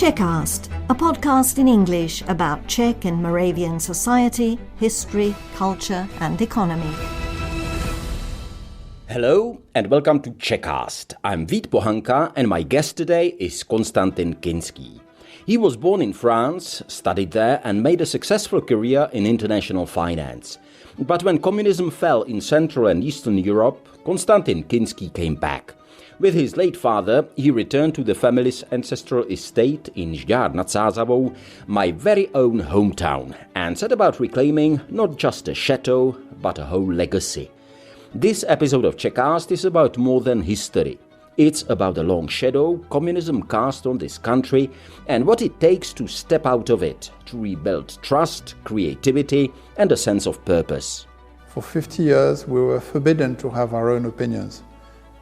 Czechast, a podcast in English about Czech and Moravian society, history, culture and economy. Hello and welcome to Czechast. I'm Vít Pohanka and my guest today is Constantin Kinský. He was born in France, studied there and made a successful career in international finance. But when communism fell in Central and Eastern Europe, Constantin Kinský came back. With his late father, he returned to the family's ancestral estate in Žďár nad Sázavou, my very own hometown, and set about reclaiming not just a chateau, but a whole legacy. This episode of Czechast is about more than history. It's about the long shadow communism cast on this country and what it takes to step out of it, to rebuild trust, creativity and a sense of purpose. For 50 years we were forbidden to have our own opinions.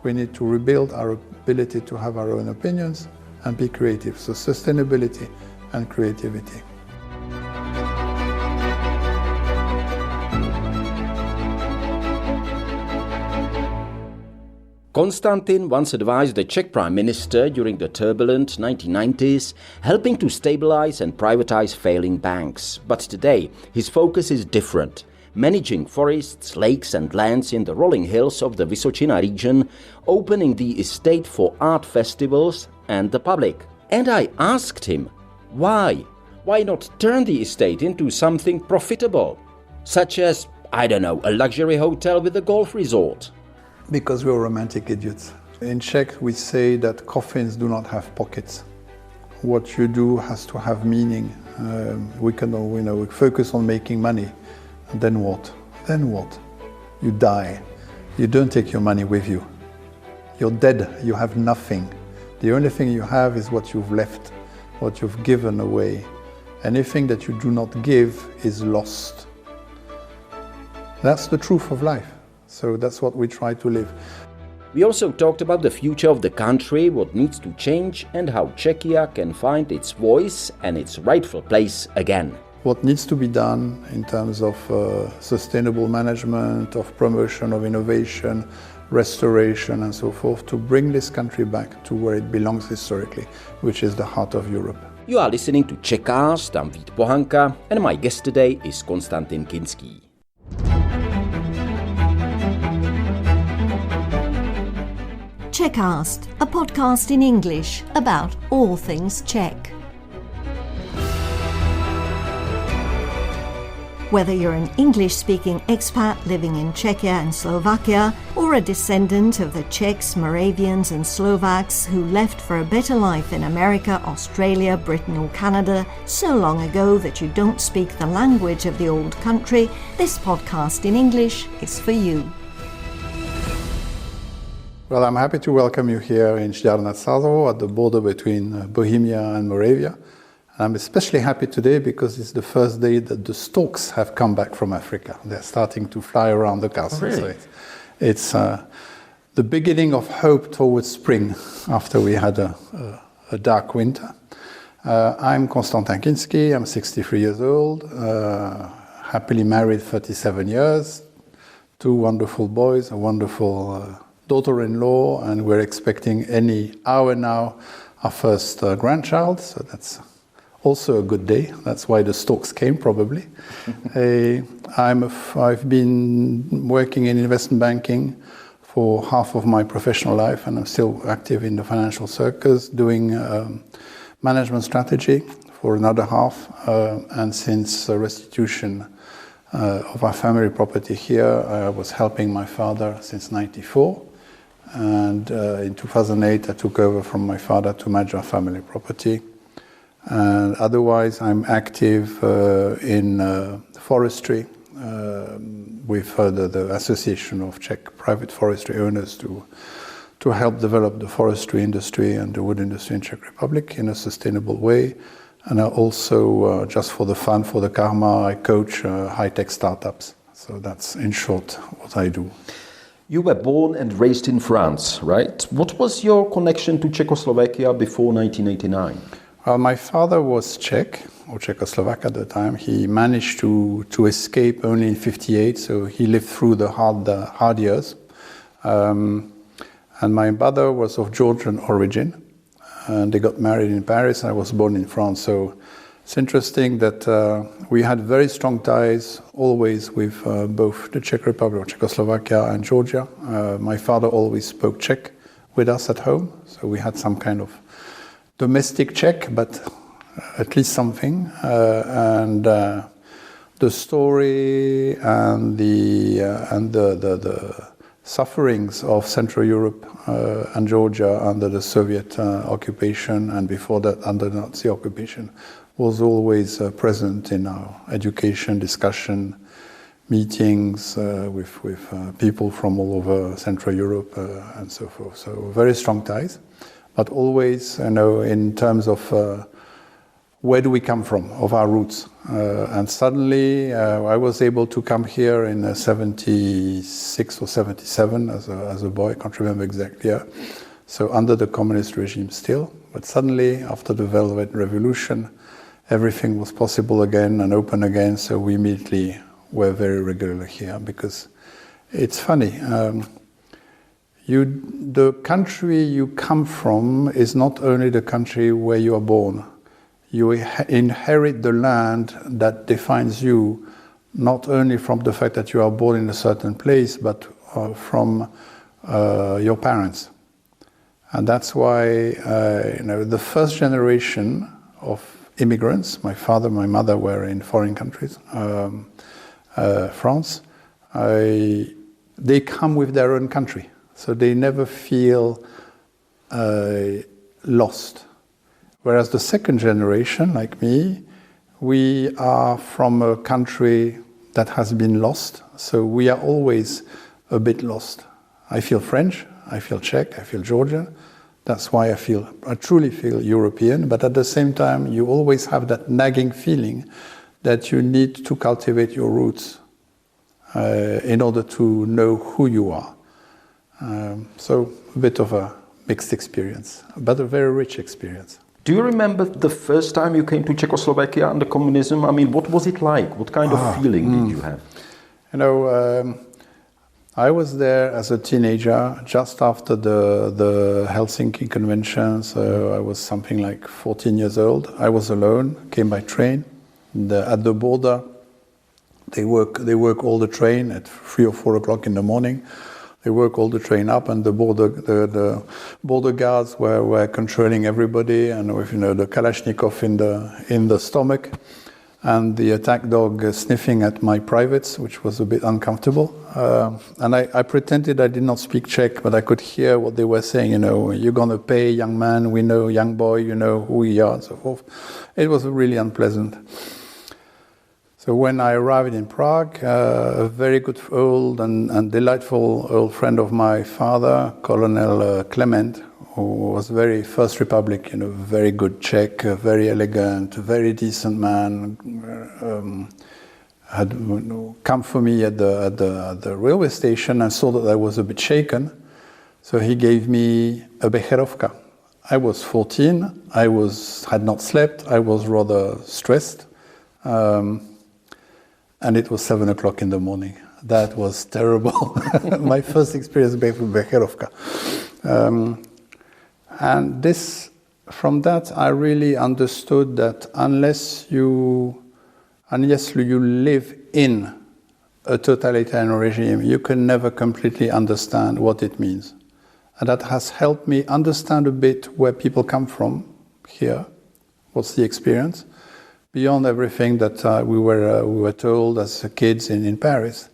We need to rebuild our ability to have our own opinions and be creative. So sustainability and creativity. Constantin once advised the Czech Prime Minister during the turbulent 1990s, helping to stabilize and privatize failing banks. But today, his focus is different. Managing forests, lakes and lands in the rolling hills of the Vysočina region, opening the estate for art festivals and the public. And I asked him, why? Why not turn the estate into something profitable? Such as, I don't know, a luxury hotel with a golf resort. Because we're romantic idiots. In Czech we say that coffins do not have pockets. What you do has to have meaning. We focus on making money. And then what? Then what? You die. You don't take your money with you. You're dead. You have nothing. The only thing you have is what you've left, what you've given away. Anything that you do not give is lost. That's the truth of life. So that's what we try to live. We also talked about the future of the country, what needs to change, and how Czechia can find its voice and its rightful place again. What needs to be done in terms of sustainable management, of promotion of innovation, restoration and so forth, to bring this country back to where it belongs historically, which is the heart of Europe. You are listening to Czechast, I'm Vít Pohanka, and my guest today is Constantin Kinský. Czechast, a podcast in English about all things Czech. Whether you're an English-speaking expat living in Czechia and Slovakia, or a descendant of the Czechs, Moravians and Slovaks who left for a better life in America, Australia, Britain or Canada so long ago that you don't speak the language of the old country, this podcast in English is for you. Well, I'm happy to welcome you here in Žďár nad Sázavou at the border between Bohemia and Moravia. I'm especially happy today because it's the first day that the storks have come back from Africa. They're starting to fly around the castle. Really? So it's the beginning of hope towards spring after we had a dark winter. I'm Constantin Kinský. I'm 63 years old, happily married 37 years, two wonderful boys, a wonderful daughter-in-law, and we're expecting any hour now our first grandchild, so that's also a good day. That's why the storks came, probably. I've been working in investment banking for half of my professional life, and I'm still active in the financial circles, doing management strategy for another half. And since restitution of our family property here, I was helping my father since '94. And in 2008, I took over from my father to manage our family property. And otherwise, I'm active in forestry with the Association of Czech Private Forestry Owners to help develop the forestry industry and the wood industry in Czech Republic in a sustainable way. And I also, just for the fun, for the karma, I coach high-tech startups. So that's, in short, what I do. You were born and raised in France, right? What was your connection to Czechoslovakia before 1989? Well, my father was Czech, or Czechoslovak at the time. He managed to escape only in '58, so he lived through the hard years. And my mother was of Georgian origin, and they got married in Paris. I was born in France, so it's interesting that we had very strong ties always with both the Czech Republic, Czechoslovakia, and Georgia. My father always spoke Czech with us at home, so we had some kind of domestic Czech, but at least something. And the story and the sufferings of Central Europe and Georgia under the Soviet occupation, and before that under Nazi occupation, was always present in our education, discussion, meetings with people from all over Central Europe and so forth. So very strong ties, but always, in terms of where do we come from, of our roots. And suddenly I was able to come here in 76 or 77 as a boy, I can't remember exactly. So under the communist regime still, but suddenly after the Velvet Revolution, everything was possible again and open again, so we immediately were very regular here, because it's funny. The country you come from is not only the country where you are born. You inherit the land that defines you, not only from the fact that you are born in a certain place, but from your parents. And that's why the first generation of immigrants, my father, my mother were in foreign countries, France, they come with their own country, so they never feel lost. Whereas the second generation, like me, we are from a country that has been lost, so we are always a bit lost. I feel French, I feel Czech, I feel Georgian. That's why I truly feel European, but at the same time, you always have that nagging feeling that you need to cultivate your roots in order to know who you are. So a bit of a mixed experience, but a very rich experience. Do you remember the first time you came to Czechoslovakia under communism? I mean, what was it like? What kind of feeling did you have? I was there as a teenager, just after the Helsinki Convention, so I was something like 14 years old. I was alone, came by train. At the border, they work all the train at 3 or 4 o'clock in the morning. They work all the train up, and the border guards were controlling everybody, and with the Kalashnikov in the stomach, and the attack dog sniffing at my privates, which was a bit uncomfortable. And I pretended I did not speak Czech, but I could hear what they were saying. You're gonna pay, young man. We know, young boy. You know who we are, and so forth. It was really unpleasant. So when I arrived in Prague, a very good old and delightful old friend of my father, Colonel Clement, who was very First Republic, very good Czech, very elegant, very decent man, had come for me at the railway station and saw that I was a bit shaken. So he gave me a becherovka. I was 14, had not slept, I was rather stressed. And it was 7 o'clock in the morning. That was terrible. My first experience with becherovka. And from that, I really understood that unless you live in a totalitarian regime, you can never completely understand what it means. And that has helped me understand a bit where people come from here, what's the experience, beyond everything that we were told as kids in Paris,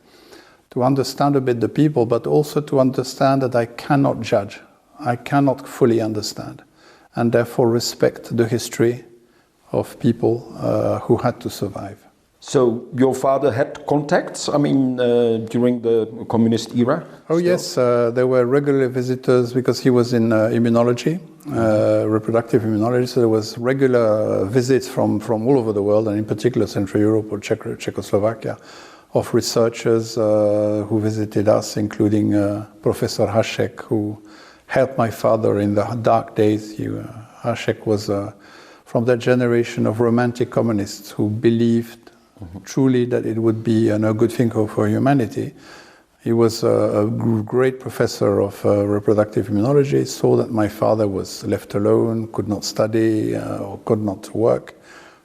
to understand a bit the people, but also to understand that I cannot judge, I cannot fully understand, and therefore respect the history of people who had to survive. So your father had contacts, during the communist era? Oh, yes, there were regular visitors because he was in immunology, reproductive immunology, so there was regular visits from all over the world, and in particular Central Europe or Czechoslovakia, of researchers who visited us, including Professor Hašek, who helped my father in the dark days. Hašek was from that generation of romantic communists who believed truly that it would be a good thing for humanity He was a great professor of reproductive immunology, saw that my father was left alone, could not study or could not work.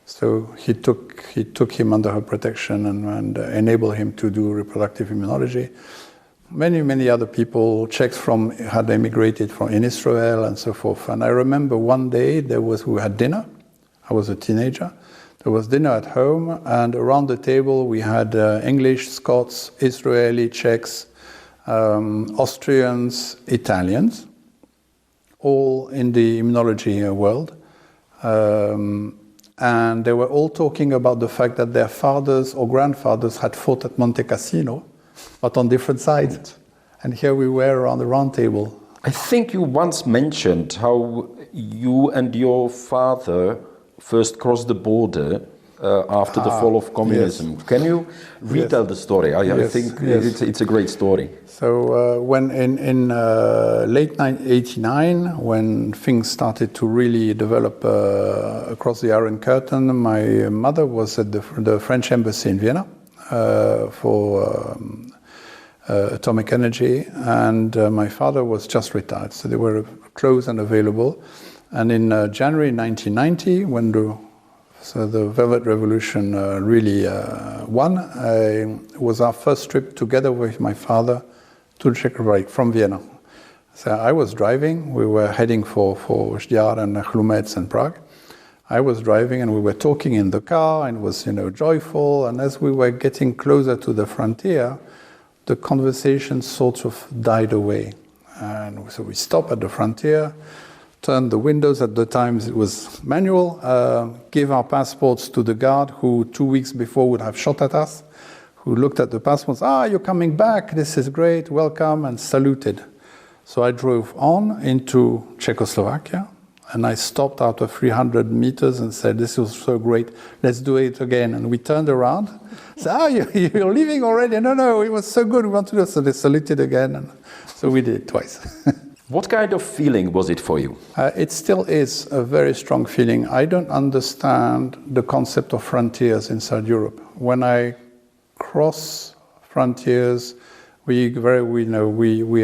So he took him under her protection and enabled him to do reproductive immunology. Many other people, Czechs had emigrated in Israel and so forth. And I remember one day we had dinner. I was a teenager. There was dinner at home, and around the table we had English, Scots, Israeli, Czechs, Austrians, Italians, all in the immunology world. And they were all talking about the fact that their fathers or grandfathers had fought at Monte Cassino, but on different sides. And here we were around the round table. I think you once mentioned how you and your father first crossed the border after the fall of communism. Yes. Can you retell the story? I think it's a great story. So when in late 1989, when things started to really develop across the Iron Curtain, my mother was at the French embassy in Vienna for atomic energy, and my father was just retired, so they were close and available. And in January 1990, when the Velvet Revolution really won, it was our first trip together with my father to the Czech Republic from Vienna. So I was driving, we were heading for Žďár and Chlumec and Prague. I was driving and we were talking in the car and it was, joyful. And as we were getting closer to the frontier, the conversation sort of died away. And so we stopped at the frontier, turned the windows, at the time it was manual, gave our passports to the guard who 2 weeks before would have shot at us, who looked at the passports, you're coming back, this is great, welcome, and saluted. So I drove on into Czechoslovakia, and I stopped after 300 meters and said, this was so great, let's do it again. And we turned around, said, you're leaving already? No, it was so good, we want to do it. So they saluted again, and so we did it twice. What kind of feeling was it for you? It still is a very strong feeling. I don't understand the concept of frontiers inside Europe. When I cross frontiers, we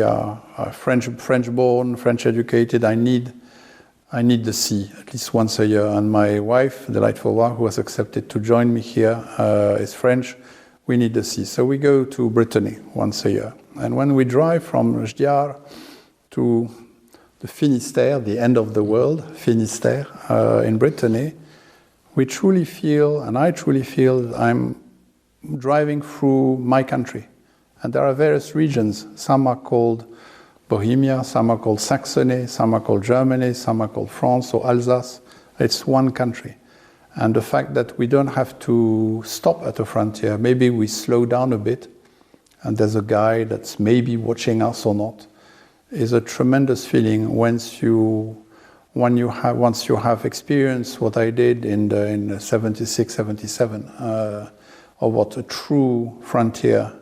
are French-born, French-educated. I need the sea at least once a year. And my wife, the delightful one, who has accepted to join me here, is French. We need the sea. So we go to Brittany once a year. And when we drive from Žďár to the Finistère, the end of the world, Finistère, in Brittany, we truly feel, and I truly feel, that I'm driving through my country. And there are various regions. Some are called Bohemia, some are called Saxony, some are called Germany, some are called France or Alsace. It's one country. And the fact that we don't have to stop at a frontier, maybe we slow down a bit, and there's a guy that's maybe watching us or not, is a tremendous feeling once you have experienced what I did in 76, 77, of what a true frontier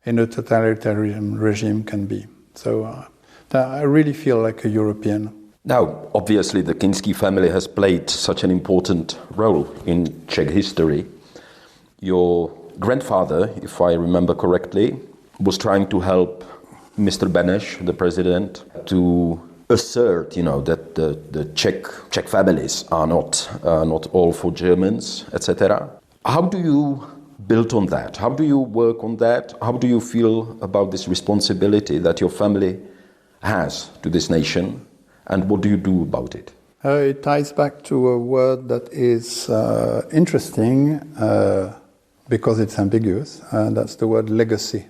in a totalitarian regime can be. So I really feel like a European. Now, obviously, the Kinský family has played such an important role in Czech history. Your grandfather, if I remember correctly, was trying to help Mr. Beneš, the president, to assert, that the Czech families are not all for Germans, etc. How do you build on that? How do you work on that? How do you feel about this responsibility that your family has to this nation? And what do you do about it? It ties back to a word that is interesting because it's ambiguous, and that's the word legacy.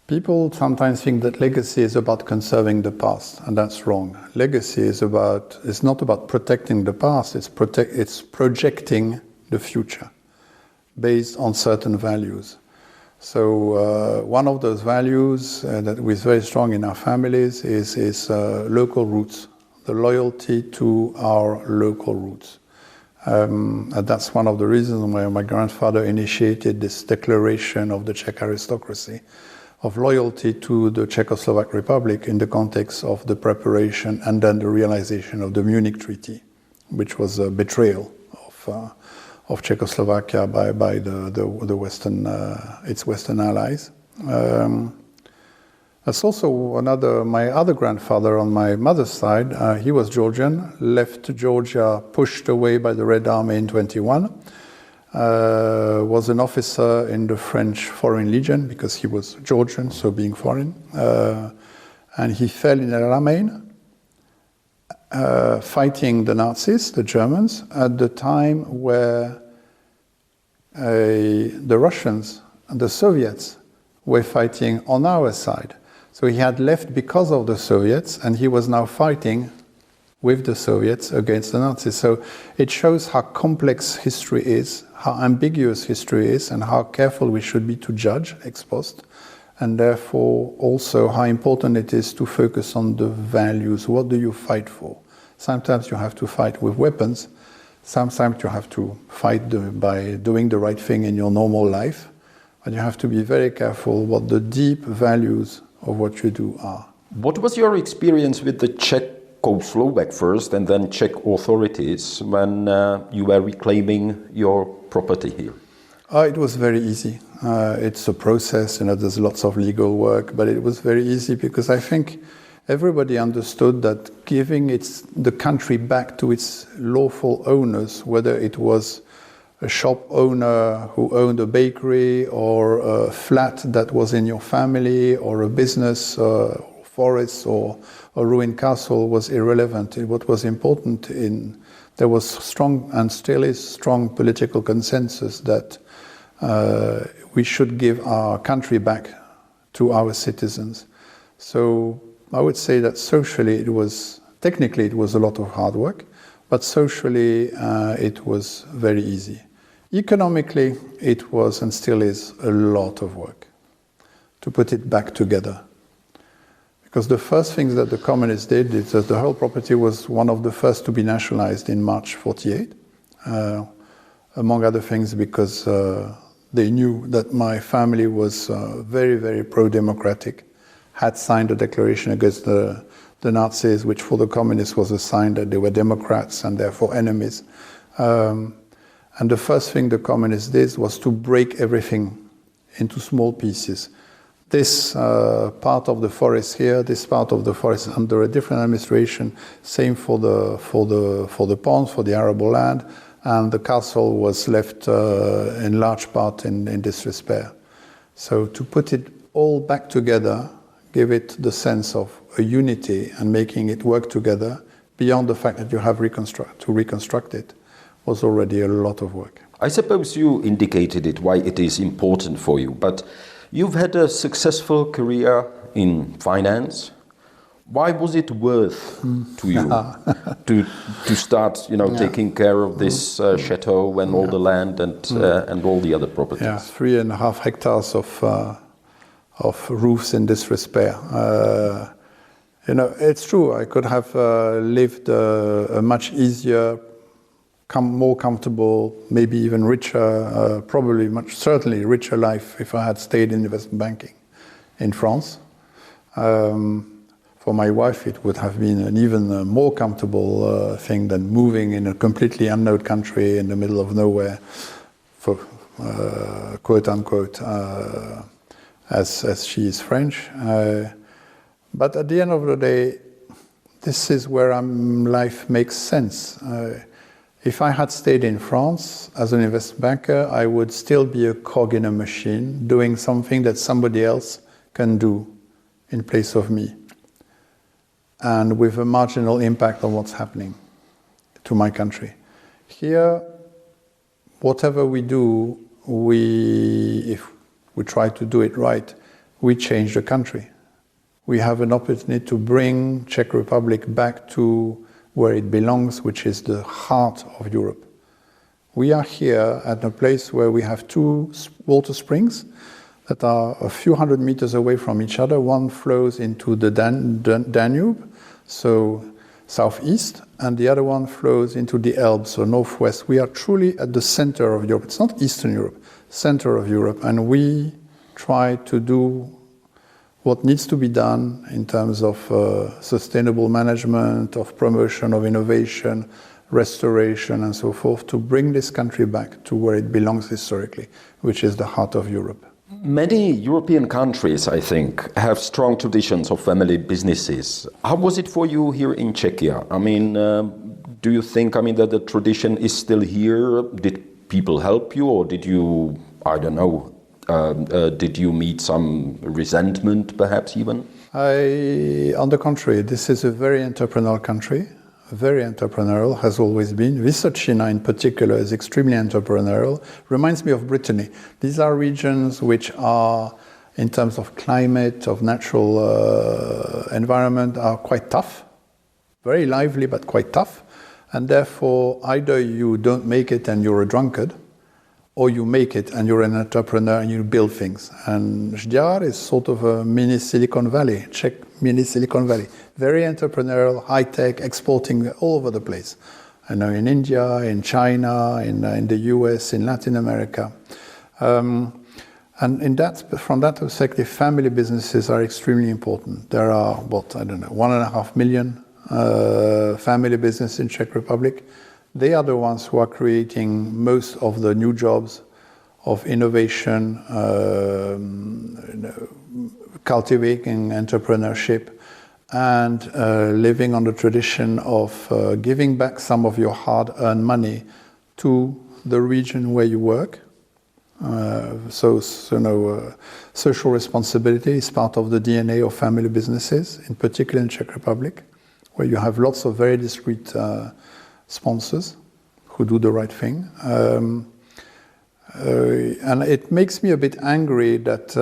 People sometimes think that legacy is about conserving the past, and that's wrong. Legacy is not about protecting the past, it's projecting the future based on certain values. So one of those values that is very strong in our families is local roots, the loyalty to our local roots. And that's one of the reasons why my grandfather initiated this declaration of the Czech aristocracy, of loyalty to the Czechoslovak Republic in the context of the preparation and then the realization of the Munich Treaty, which was a betrayal of Czechoslovakia by the Western its Western allies. That's also my other grandfather on my mother's side. He was Georgian, left Georgia, pushed away by the Red Army in 1921. Was an officer in the French Foreign Legion because he was Georgian, so being foreign. And he fell in El Alamein, fighting the Nazis, the Germans, at the time where the Russians and the Soviets were fighting on our side. So he had left because of the Soviets, and he was now fighting with the Soviets against the Nazis. So it shows how complex history is, how ambiguous history is, and how careful we should be to judge ex post, and therefore also how important it is to focus on the values. What do you fight for? Sometimes you have to fight with weapons. Sometimes you have to fight by doing the right thing in your normal life. But you have to be very careful what the deep values of what you do are. What was your experience with the Czechoslovak first and then Czech authorities when you were reclaiming your property here? It was very easy. It's a process, there's lots of legal work, but it was very easy because I think everybody understood that giving the country back to its lawful owners, whether it was a shop owner who owned a bakery or a flat that was in your family or a business, forest or a ruined castle was irrelevant. What was important there was strong and still is strong political consensus that we should give our country back to our citizens. So I would say that socially technically it was a lot of hard work, but socially it was very easy. Economically, it was and still is a lot of work to put it back together. Because the first things that the communists did is that the whole property was one of the first to be nationalized in March 1948, among other things because they knew that my family was very, very pro-democratic, had signed a declaration against the Nazis, which for the communists was a sign that they were Democrats and therefore enemies. And the first thing the communists did was to break everything into small pieces. This part of the forest here, this part of the forest under a different administration, same for the ponds, for the arable land, and the castle was left in large part in disrepair. So to put it all back together, give it the sense of a unity and making it work together, beyond the fact that you have to reconstruct it, was already a lot of work. I suppose you indicated it, why it is important for you, but you've had a successful career in finance. Why was it worth to you to start, taking care of this chateau and all the land and all the other properties? Yeah, 3.5 hectares of roofs in disrepair. It's true. I could have lived a much easier, more comfortable, maybe even richer, certainly richer life if I had stayed in investment banking in France. For my wife, it would have been an even more comfortable thing than moving in a completely unknown country in the middle of nowhere, for quote unquote, as she is French. But at the end of the day, this is where life makes sense. If I had stayed in France as an investment banker, I would still be a cog in a machine, doing something that somebody else can do in place of me, and with a marginal impact on what's happening to my country. Here, whatever we do, if we try to do it right, we change the country. We have an opportunity to bring Czech Republic back to where it belongs, which is the heart of Europe. We are here at a place where we have 2 water springs that are a few hundred meters away from each other. One flows into the Danube, so southeast, and the other one flows into the Elbe, so northwest. We are truly at the center of Europe. It's not Eastern Europe, center of Europe, and we try to do what needs to be done in terms of sustainable management, of promotion of innovation, restoration and so forth, to bring this country back to where it belongs historically, which is the heart of Europe. Many European countries, I think, have strong traditions of family businesses. How was it for you here in Czechia? I mean, do you think, that the tradition is still here? Did people help you, or did you, I don't know, did you meet some resentment, perhaps even? On the contrary, this is a very entrepreneurial country. Very entrepreneurial, has always been. Vysočina in particular is extremely entrepreneurial. Reminds me of Brittany. These are regions which are, in terms of climate, of natural environment, are quite tough. Very lively, but quite tough. And therefore, either you don't make it and you're a drunkard, or you make it and you're an entrepreneur and you build things. And Žďár is sort of a mini Silicon Valley, Czech mini Silicon Valley. Very entrepreneurial, high-tech, exporting all over the place. I know in India, in China, in the US, in Latin America. And from that perspective, family businesses are extremely important. There are, 1.5 million family businesses in Czech Republic. They are the ones who are creating most of the new jobs of innovation, cultivating entrepreneurship, and living on the tradition of giving back some of your hard-earned money to the region where you work. Social responsibility is part of the DNA of family businesses, in particular in Czech Republic, where you have lots of very discreet sponsors who do the right thing. And it makes me a bit angry that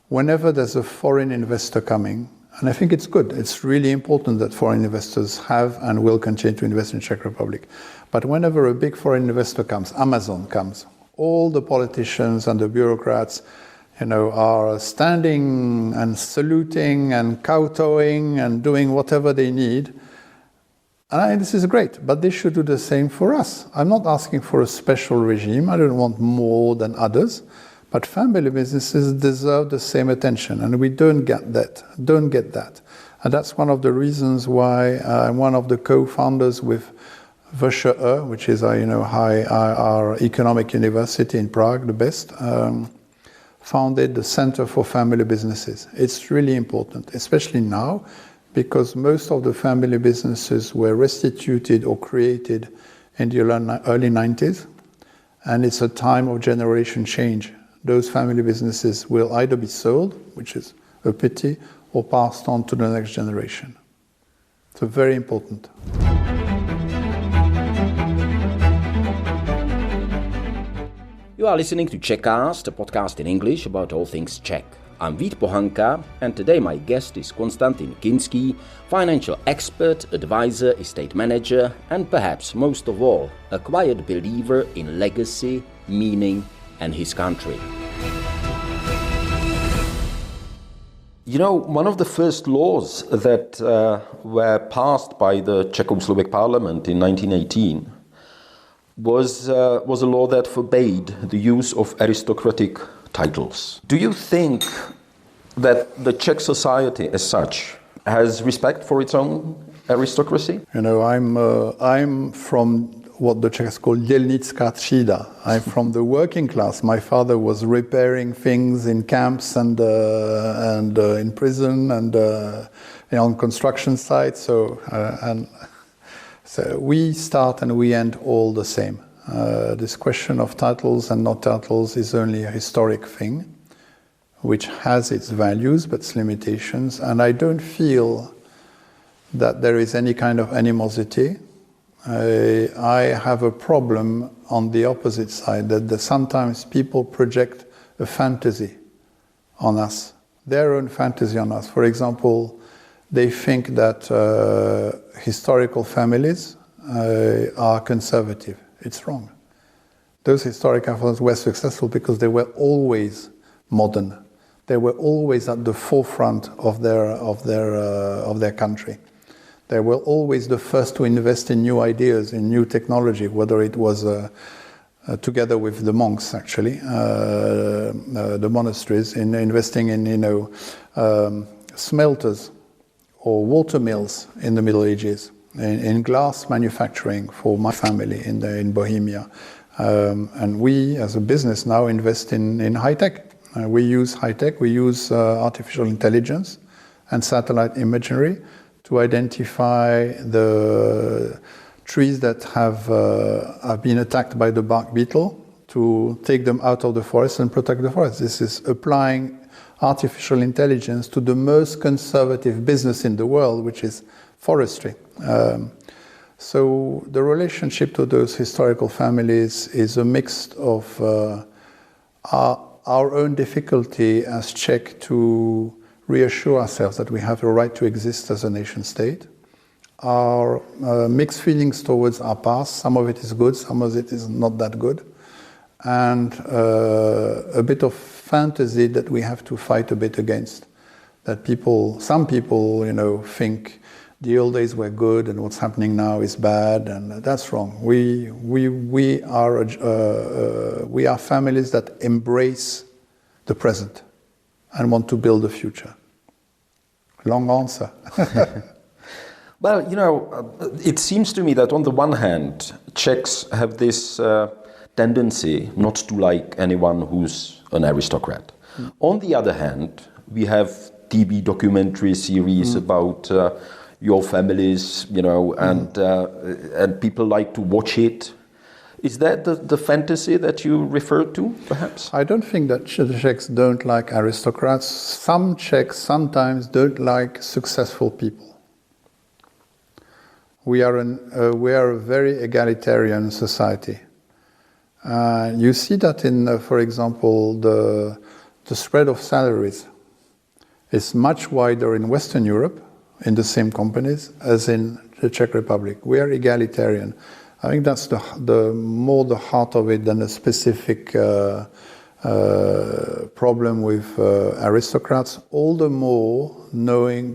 whenever there's a foreign investor coming, and I think it's good, it's really important that foreign investors have and will continue to invest in Czech Republic. But whenever a big foreign investor comes, Amazon comes, all the politicians and the bureaucrats are standing and saluting and kowtowing and doing whatever they need. And this is great, but they should do the same for us. I'm not asking for a special regime. I don't want more than others. But family businesses deserve the same attention, and we don't get that. And that's one of the reasons why I'm one of the co-founders with VŠE, which is our economic university in Prague, the best, founded the Center for Family Businesses. It's really important, especially now, because most of the family businesses were restituted or created in the early 90s, and it's a time of generation change. Those family businesses will either be sold, which is a pity, or passed on to the next generation. So very important. You are listening to Czechast, a podcast in English about all things Czech. I'm Vít Pohanka, and today my guest is Constantin Kinský, financial expert, advisor, estate manager, and perhaps most of all, a quiet believer in legacy, meaning, and his country. One of the first laws that were passed by the Czechoslovak parliament in 1918 was a law that forbade the use of aristocratic titles. Do you think that the Czech society as such has respect for its own aristocracy? I'm from what the Czechs call dělnická třída. I'm from the working class. My father was repairing things in camps and in prison and on construction sites. So we start and we end all the same. This question of titles and not titles is only a historic thing, which has its values but its limitations. And I don't feel that there is any kind of animosity. I have a problem on the opposite side, that sometimes people project a fantasy on us, their own fantasy on us. For example, they think that historical families are conservative. It's wrong. Those historical families were successful because they were always modern. They were always at the forefront of their country. They were always the first to invest in new ideas, in new technology, whether it was together with the monks, actually, the monasteries, in investing in smelters or water mills in the Middle Ages. in glass manufacturing for my family in Bohemia. And we, as a business, now invest in high-tech. We use high-tech, we use artificial intelligence and satellite imagery to identify the trees that have been attacked by the bark beetle, to take them out of the forest and protect the forest. This is applying artificial intelligence to the most conservative business in the world, which is forestry. So the relationship to those historical families is a mix of our own difficulty as Czech to reassure ourselves that we have a right to exist as a nation state, our mixed feelings towards our past, some of it is good, some of it is not that good, and a bit of fantasy that we have to fight a bit against. That some people, think the old days were good and what's happening now is bad, and that's wrong. We are families that embrace the present and want to build a future. Long answer. Well, it seems to me that on the one hand, Czechs have this tendency not to like anyone who's an aristocrat. On the other hand, we have TV documentary series about your families, and people like to watch it. Is that the fantasy that you refer to, perhaps? I don't think that the Czechs don't like aristocrats. Some Czechs sometimes don't like successful people. We are a very egalitarian society. You see that in, for example, the spread of salaries is much wider in Western Europe, in the same companies, as in the Czech Republic. We are egalitarian. I think that's the more the heart of it than a specific problem with aristocrats. All the more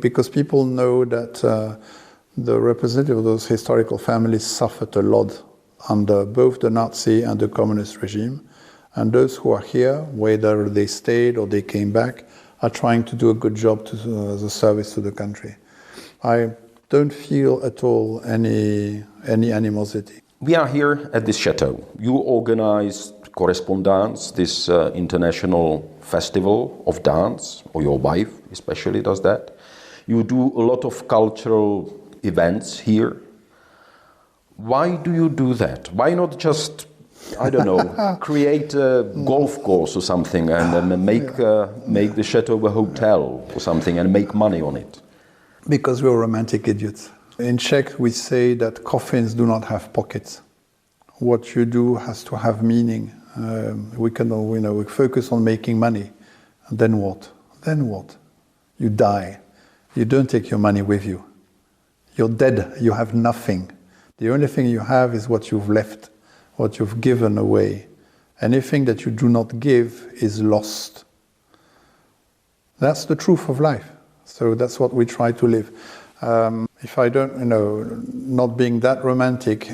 because people know that the representative of those historical families suffered a lot under both the Nazi and the communist regime. And those who are here, whether they stayed or they came back, are trying to do a good job as a service to the country. I don't feel at all any animosity. We are here at this chateau. You organized Correspondance, this international festival of dance, or your wife especially does that. You do a lot of cultural events here. Why do you do that? Why not just, create a golf course or something and make the chateau a hotel or something and make money on it? Because we're romantic idiots. In Czech, we say that coffins do not have pockets. What you do has to have meaning. We focus on making money. And then what? Then what? You die. You don't take your money with you. You're dead. You have nothing. The only thing you have is what you've left, what you've given away. Anything that you do not give is lost. That's the truth of life. So that's what we try to live. If I don't, not being that romantic,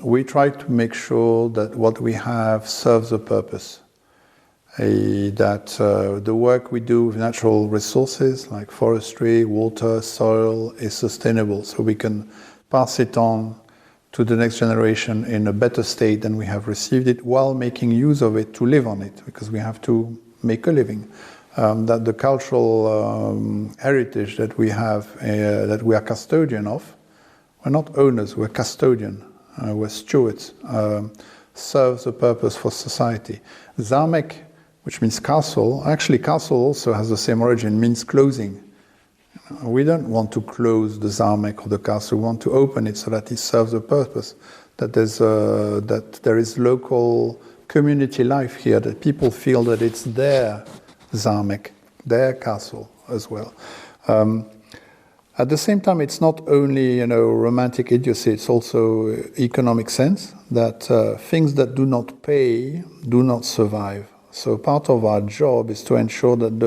we try to make sure that what we have serves a purpose. That the work we do with natural resources like forestry, water, soil is sustainable, so we can pass it on to the next generation in a better state than we have received it, while making use of it to live on it, because we have to make a living. That the cultural heritage that we have, that we are custodian of, we're not owners, we're custodian, we're stewards, serves a purpose for society. Zámek, which means castle, actually castle also has the same origin, means closing. We don't want to close the zámek or the castle, we want to open it so that it serves a purpose, that there is local community life here, that people feel that it's their zámek, their castle as well. At the same time, it's not only romantic idiocy, it's also economic sense, that things that do not pay do not survive. So part of our job is to ensure that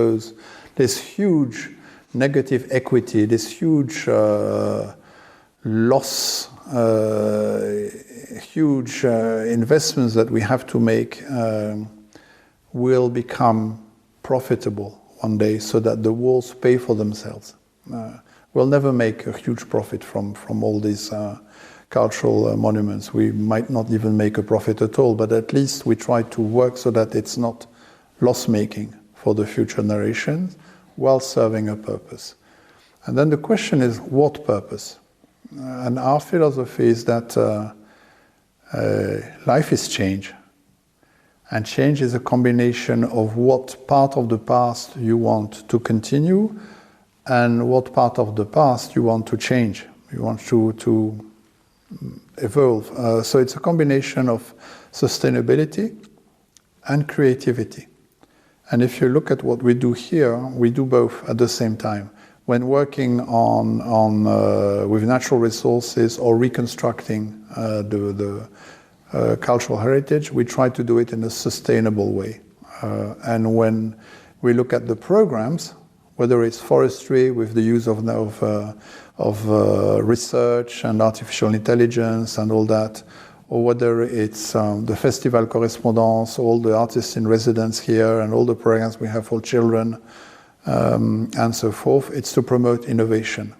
this huge negative equity, this huge loss, huge investments that we have to make will become profitable one day, so that the walls pay for themselves. We'll never make a huge profit from all these cultural monuments. We might not even make a profit at all, but at least we try to work so that it's not loss-making for the future generations while serving a purpose. And then the question is, what purpose? And our philosophy is that life is change. And change is a combination of what part of the past you want to continue and what part of the past you want to change. You want to evolve. So it's a combination of sustainability and creativity. And if you look at what we do here, we do both at the same time. When working with natural resources or reconstructing the cultural heritage, we try to do it in a sustainable way. And when we look at the programs, whether it's forestry with the use of research and artificial intelligence and all that, or whether it's the Festival Correspondance, all the artists in residence here and all the programs we have for children, and so forth, it's to promote innovation.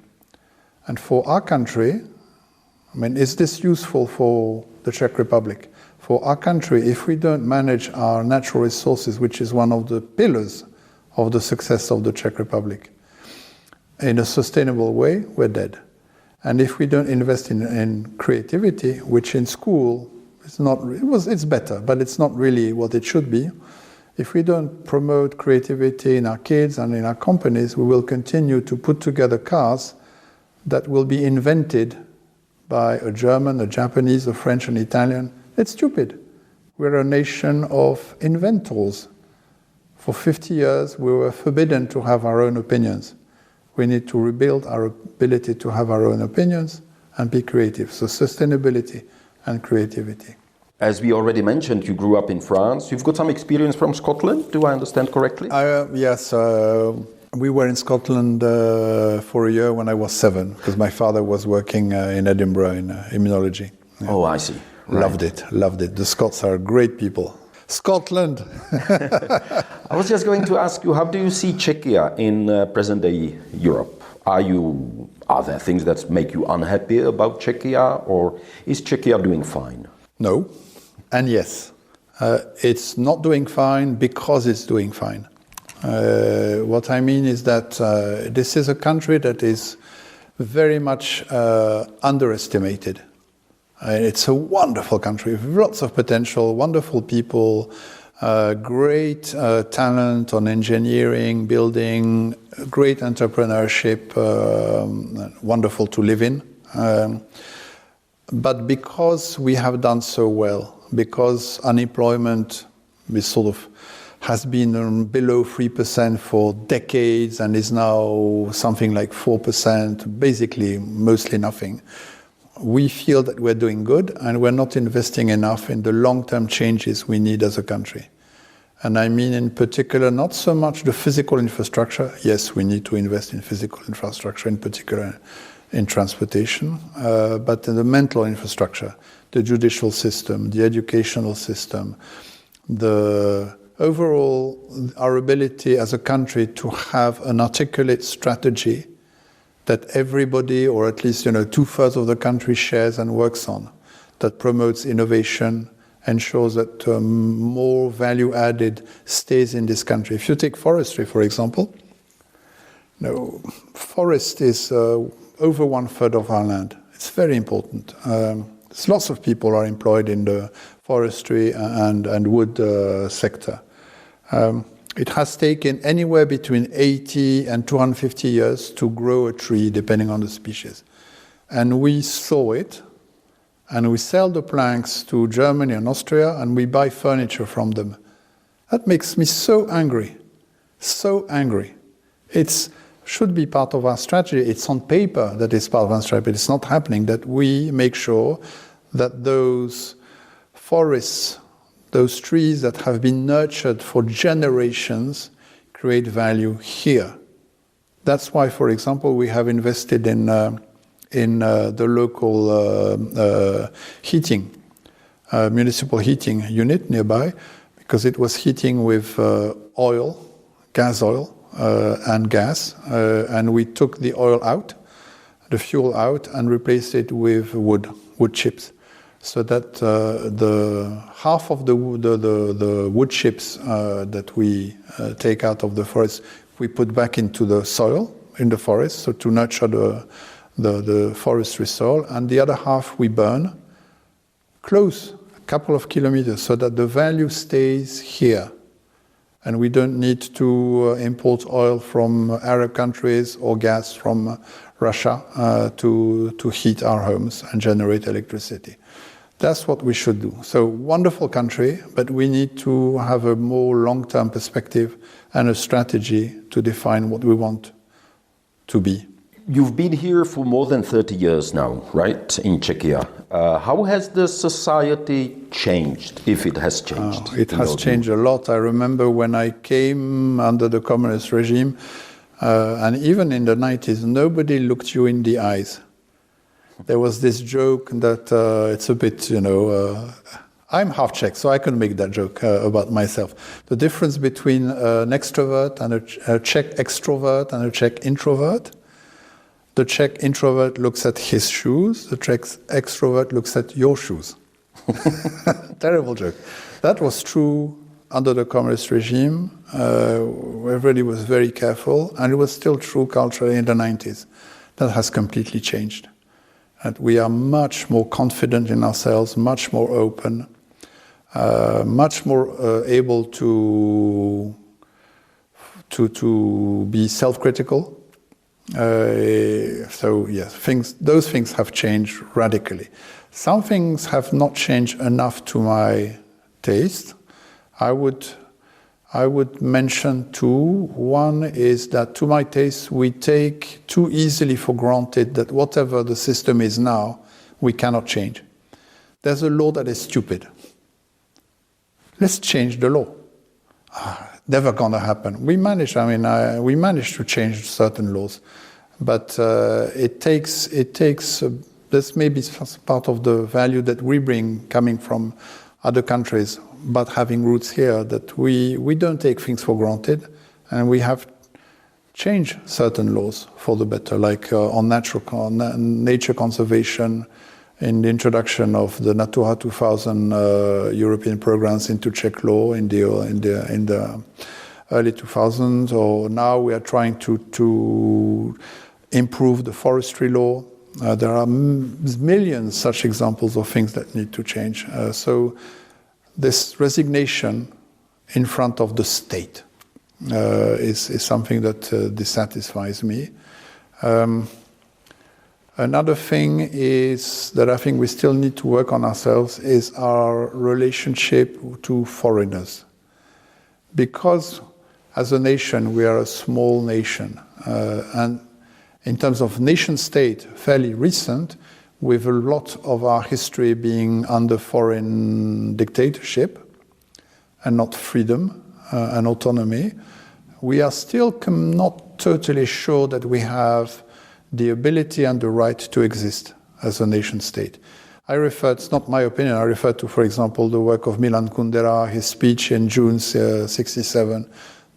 And for our country, I mean, is this useful for the Czech Republic? For our country, if we don't manage our natural resources, which is one of the pillars of the success of the Czech Republic, in a sustainable way, we're dead. And if we don't invest in creativity, which in school it's better, but it's not really what it should be. If we don't promote creativity in our kids and in our companies, we will continue to put together cars that will be invented by a German, a Japanese, a French, an Italian. It's stupid. We're a nation of inventors. For 50 years, we were forbidden to have our own opinions. We need to rebuild our ability to have our own opinions and be creative. So sustainability and creativity. As we already mentioned, you grew up in France. You've got some experience from Scotland, do I understand correctly? Yes. We were in Scotland for a year when I was 7, because my father was working in Edinburgh in immunology. Yeah. Oh, I see. Right. Loved it. The Scots are great people. Scotland! I was just going to ask you, how do you see Czechia in present-day Europe? Are there things that make you unhappy about Czechia, or is Czechia doing fine? No, and yes. It's not doing fine because it's doing fine. What I mean is that this is a country that is very much underestimated. It's a wonderful country with lots of potential, wonderful people, great talent on engineering, building, great entrepreneurship, wonderful to live in. But because we have done so well, because unemployment has been below 3% for decades and is now something like 4%, basically mostly nothing, we feel that we're doing good and we're not investing enough in the long-term changes we need as a country. And I mean in particular not so much the physical infrastructure. Yes, we need to invest in physical infrastructure, in particular in transportation, but in the mental infrastructure, the judicial system, the educational system, the overall, our ability as a country to have an articulate strategy that everybody, or at least 2/3 of the country shares and works on, that promotes innovation, ensures that more value added stays in this country. If you take forestry, for example, forest is over 1/3 of our land. It's very important. Lots of people are employed in the forestry and wood sector. It has taken anywhere between 80 and 250 years to grow a tree, depending on the species. And we saw it, and we sell the planks to Germany and Austria, and we buy furniture from them. That makes me so angry. So angry. It should be part of our strategy. It's on paper that it's part of our strategy, but it's not happening, that we make sure that those forests, those trees that have been nurtured for generations, create value here. That's why, for example, we have invested in the local heating, municipal heating unit nearby, because it was heating with oil, gas oil, and gas, and we took the oil out, the fuel out and replaced it with wood chips. So that the half of the wood chips that we take out of the forest, we put back into the soil in the forest, so to nurture the forestry soil, and the other half we burn close, a couple of kilometers, so that the value stays here. And we don't need to import oil from Arab countries or gas from Russia to heat our homes and generate electricity. That's what we should do. So, wonderful country, but we need to have a more long-term perspective and a strategy to define what we want to be. You've been here for more than 30 years now, right, in Czechia. How has the society changed, if it has changed? It has changed a lot. I remember when I came under the communist regime, and even in the 90s, nobody looked you in the eyes. There was this joke that it's a bit, I'm half Czech, so I can make that joke about myself. The difference between an extrovert and a Czech extrovert and a Czech introvert. The Czech introvert looks at his shoes, the Czech extrovert looks at your shoes. Terrible joke. That was true under the communist regime. Everybody was very careful, and it was still true culturally in the 90s. That has completely changed. And we are much more confident in ourselves, much more open, much more able to be self-critical. So yes, those things have changed radically. Some things have not changed enough to my taste. I would mention two. One is that to my taste, we take too easily for granted that whatever the system is now, we cannot change. There's a law that is stupid. Let's change the law. Never gonna happen. We managed to change certain laws, but it takes. This may be part of the value that we bring coming from other countries, but having roots here, that we don't take things for granted, and we have changed certain laws for the better, like on nature conservation, in the introduction of the Natura 2000 European programs into Czech law in the early 2000s, or now we are trying to improve the forestry law. There are millions such examples of things that need to change. So this resignation in front of the state is something that dissatisfies me. Another thing is that I think we still need to work on ourselves is our relationship to foreigners. Because as a nation, we are a small nation. And in terms of nation state, fairly recent, with a lot of our history being under foreign dictatorship and not freedom and autonomy, we are still not totally sure that we have the ability and the right to exist as a nation state. It's not my opinion, I refer to, for example, the work of Milan Kundera, his speech in June 67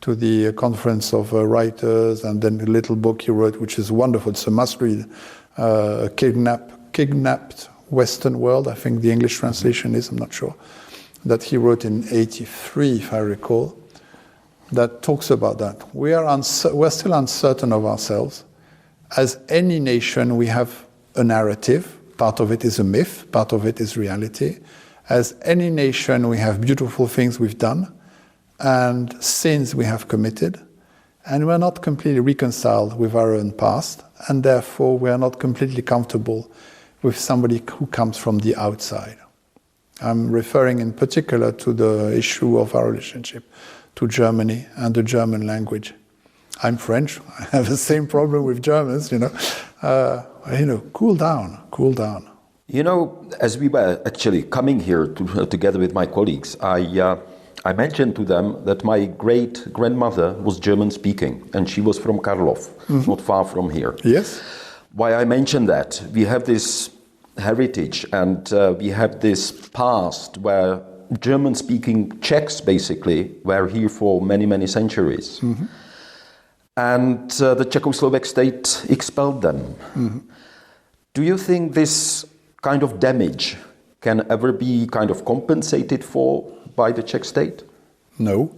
to the conference of writers, and then the little book he wrote, which is wonderful, it's a must-read, Kidnapped Western World, I think the English translation is, I'm not sure, that he wrote in 83, if I recall, that talks about that. We're still uncertain of ourselves. As any nation, we have a narrative. Part of it is a myth, part of it is reality. As any nation, we have beautiful things we've done and sins we have committed, and we're not completely reconciled with our own past, and therefore we are not completely comfortable with somebody who comes from the outside. I'm referring in particular to the issue of our relationship to Germany and the German language. I'm French, I have the same problem with Germans, cool down. As we were actually coming here together with my colleagues, I mentioned to them that my great-grandmother was German-speaking, and she was from Karlov, not far from here. Yes. Why I mention that, we have this heritage and we have this past where German-speaking Czechs basically were here for many, many centuries. Mm-hmm. and the Czechoslovak state expelled them. Mm-hmm. Do you think this kind of damage can ever be kind of compensated for by the Czech state? No.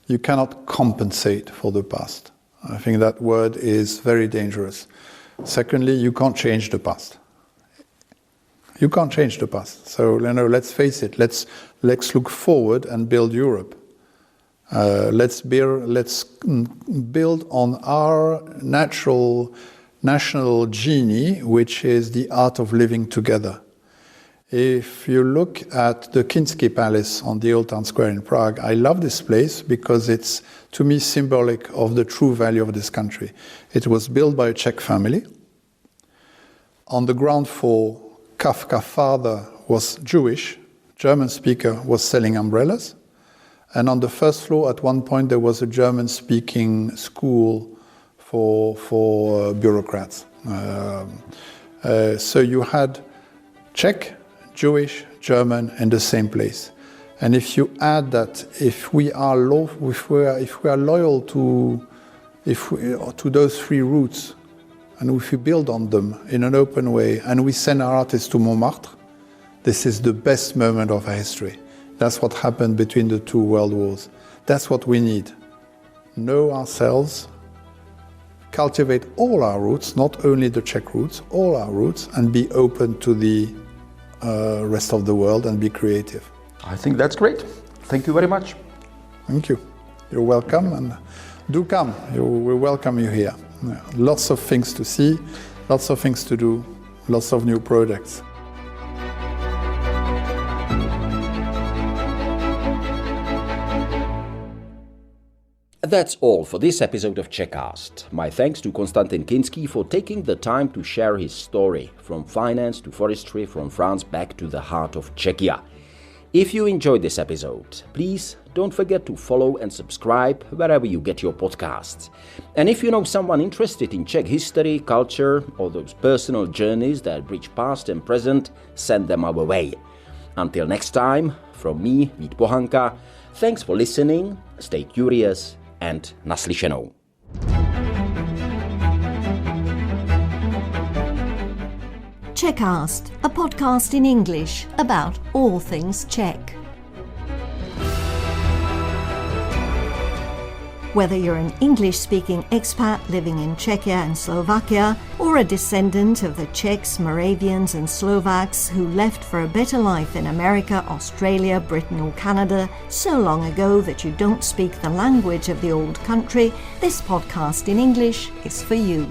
You cannot compensate for the past. I think that word is very dangerous. Secondly, you can't change the past. You can't change the past. So, let's face it. Let's look forward and build Europe. Let's build on our national genie, which is the art of living together. If you look at the Kinský Palace on the Old Town Square in Prague, I love this place because it's, to me, symbolic of the true value of this country. It was built by a Czech family. On the ground floor, Kafka's father was Jewish, German speaker, was selling umbrellas. And on the first floor, at one point, there was a German-speaking school for bureaucrats. So you had Czech, Jewish, German in the same place. And if you add that, if we are loyal to those three roots, and if we build on them in an open way, and we send our artists to Montmartre, this is the best moment of our history. That's what happened between the two world wars. That's what we need. Know ourselves, cultivate all our roots, not only the Czech roots, all our roots, and be open to the rest of the world and be creative. I think that's great. Thank you very much. Thank you. You're welcome, and do come. We welcome you here. Lots of things to see, lots of things to do, lots of new projects. That's all for this episode of Czechast. My thanks to Constantin Kinský for taking the time to share his story, from finance to forestry, from France back to the heart of Czechia. If you enjoyed this episode, please don't forget to follow and subscribe wherever you get your podcasts. And if you know someone interested in Czech history, culture, or those personal journeys that bridge past and present, send them our way. Until next time, from me, Vít Pohanka, thanks for listening, stay curious, and naslyšenou. Czechast, a podcast in English about all things Czech. Whether you're an English-speaking expat living in Czechia and Slovakia, or a descendant of the Czechs, Moravians and Slovaks who left for a better life in America, Australia, Britain or Canada so long ago that you don't speak the language of the old country, this podcast in English is for you.